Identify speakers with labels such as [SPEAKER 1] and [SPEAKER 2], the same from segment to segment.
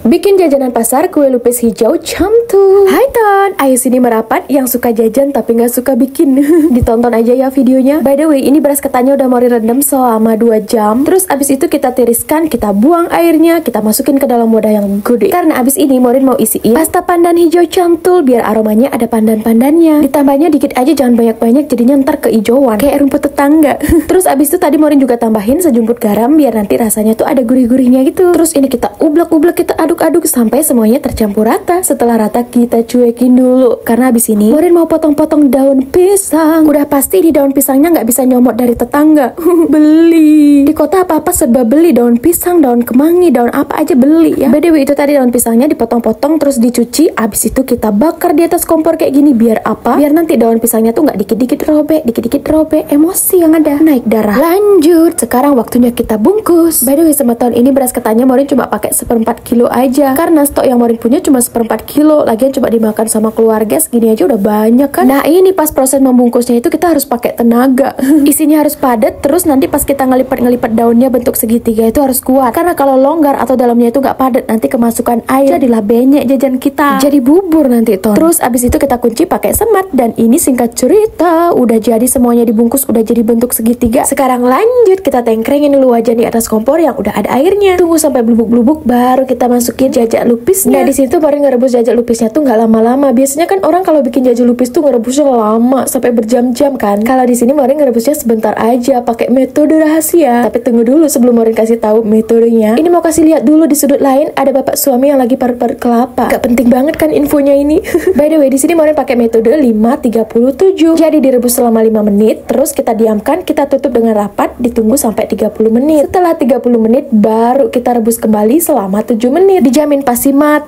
[SPEAKER 1] Bikin jajanan pasar kue lupis hijau cantul. Hai Ton, ayo sini merapat yang suka jajan tapi nggak suka bikin. Ditonton aja ya videonya. By the way, ini beras ketannya udah mau direndam selama 2 jam. Terus abis itu kita tiriskan, kita buang airnya, kita masukin ke dalam wadah yang gede. Karena abis ini Morin mau isiin pasta pandan hijau cantul biar aromanya ada pandan-pandannya. Ditambahnya dikit aja, jangan banyak-banyak, jadinya ntar keijauan kayak rumput tetangga. Terus abis itu tadi Morin juga tambahin sejumput garam biar nanti rasanya tuh ada gurih-gurihnya gitu. Terus ini kita ublek-ublek, kita aduk-aduk sampai semuanya tercampur rata. Setelah rata kita cuekin dulu karena abis ini Morin mau potong-potong daun pisang. Udah pasti di daun pisangnya nggak bisa nyomot dari tetangga. Beli di kota apa-apa serba beli, daun pisang, daun kemangi, daun apa aja beli ya. By the way, itu tadi daun pisangnya dipotong-potong terus dicuci. Abis itu kita bakar di atas kompor kayak gini biar apa? Biar nanti daun pisangnya tuh nggak dikit-dikit robek, dikit-dikit robek, emosi yang ada naik darah. Lanjut, sekarang waktunya kita bungkus. By the way, sama tahun ini beras ketannya Morin cuma pakai 1/4 kilo aja karena stok yang Morin punya cuma 1/4 kilo. Lagian coba dimakan sama keluarga segini aja udah banyak kan. Nah ini pas proses membungkusnya itu kita harus pakai tenaga. Isinya harus padat, terus nanti pas kita ngelipat daunnya bentuk segitiga itu harus kuat. Karena kalau longgar atau dalamnya itu nggak padat, nanti kemasukan air jadilah benyek jajan kita, jadi bubur nanti Ton. Terus abis itu kita kunci pakai semat. Dan ini singkat cerita udah jadi semuanya dibungkus, udah jadi bentuk segitiga. Sekarang lanjut kita tengkrengin dulu wajan di atas kompor yang udah ada airnya. Tunggu sampai blubuk-blubuk baru kita masukin jajak lupisnya. Nah di situ baru ngerebus jajak lupisnya tuh nggak lama-lama. Biasanya kan orang kalau bikin jajak lupis tuh ngerebusnya lama sampai berjam-jam kan. Kalau di sini Morin ngerebusnya sebentar aja pakai metode rahasia. Tapi tunggu dulu sebelum Morin kasih tahu metodenya. Ini mau kasih lihat dulu di sudut lain ada bapak suami yang lagi parut-parut kelapa. Gak penting banget kan infonya ini. By the way, di sini Morin pakai metode 5-37. Jadi direbus selama 5 menit, terus kita diamkan, kita tutup dengan rapat, ditunggu sampai 30 menit. Setelah 30 menit baru kita rebus kembali selama 7 menit. Dijamin pasti mateng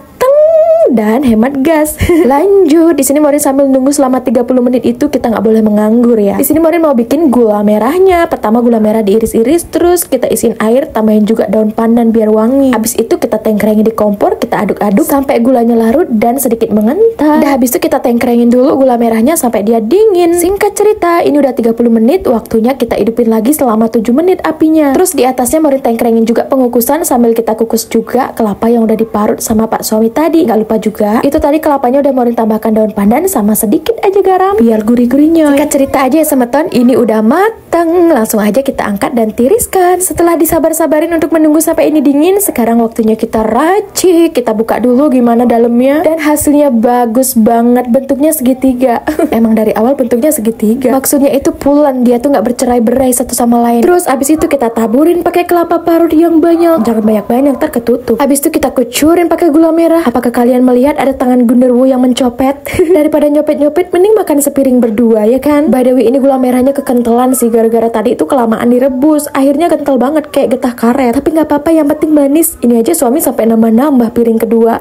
[SPEAKER 1] dan hemat gas. Lanjut, di sini Morin sambil nunggu selama 30 menit itu kita nggak boleh menganggur ya. Di sini Morin mau bikin gula merahnya. Pertama gula merah diiris-iris, terus kita isiin air, tambahin juga daun pandan biar wangi. Habis itu kita tengkrengin di kompor, kita aduk-aduk sampai gulanya larut dan sedikit mengental. Dah habis itu kita tengkrengin dulu gula merahnya sampai dia dingin. Singkat cerita, ini udah 30 menit, waktunya kita hidupin lagi selama 7 menit apinya. Terus di atasnya Morin tengkrengin juga pengukusan sambil kita kukus juga kelapa yang udah diparut sama pak suami tadi. Nggak lupa juga, itu tadi kelapanya udah Morin tambahkan daun pandan sama sedikit aja garam biar gurih-gurihnya. Singkat cerita aja ya semeton, ini udah mateng. Langsung aja kita angkat dan tiriskan. Setelah disabar-sabarin untuk menunggu sampai ini dingin, sekarang waktunya kita racik. Kita buka dulu gimana dalamnya, dan hasilnya bagus banget, bentuknya segitiga. Emang dari awal bentuknya segitiga, maksudnya itu pulen, dia tuh nggak bercerai-berai satu sama lain. Terus abis itu kita taburin pakai kelapa parut yang banyak, jangan banyak-banyak ntar ketutup. Abis itu kita kucurin pakai gula merah. Apakah kalian melihat ada tangan genderuwo yang mencopet? Daripada nyopet-nyopet mending makan sepiring berdua ya kan. By the way, ini gula merahnya kekentelan sih gara-gara tadi itu kelamaan direbus, akhirnya kental banget kayak getah karet. Tapi nggak apa-apa, yang penting manis. Ini aja suami sampai nambah-nambah piring kedua.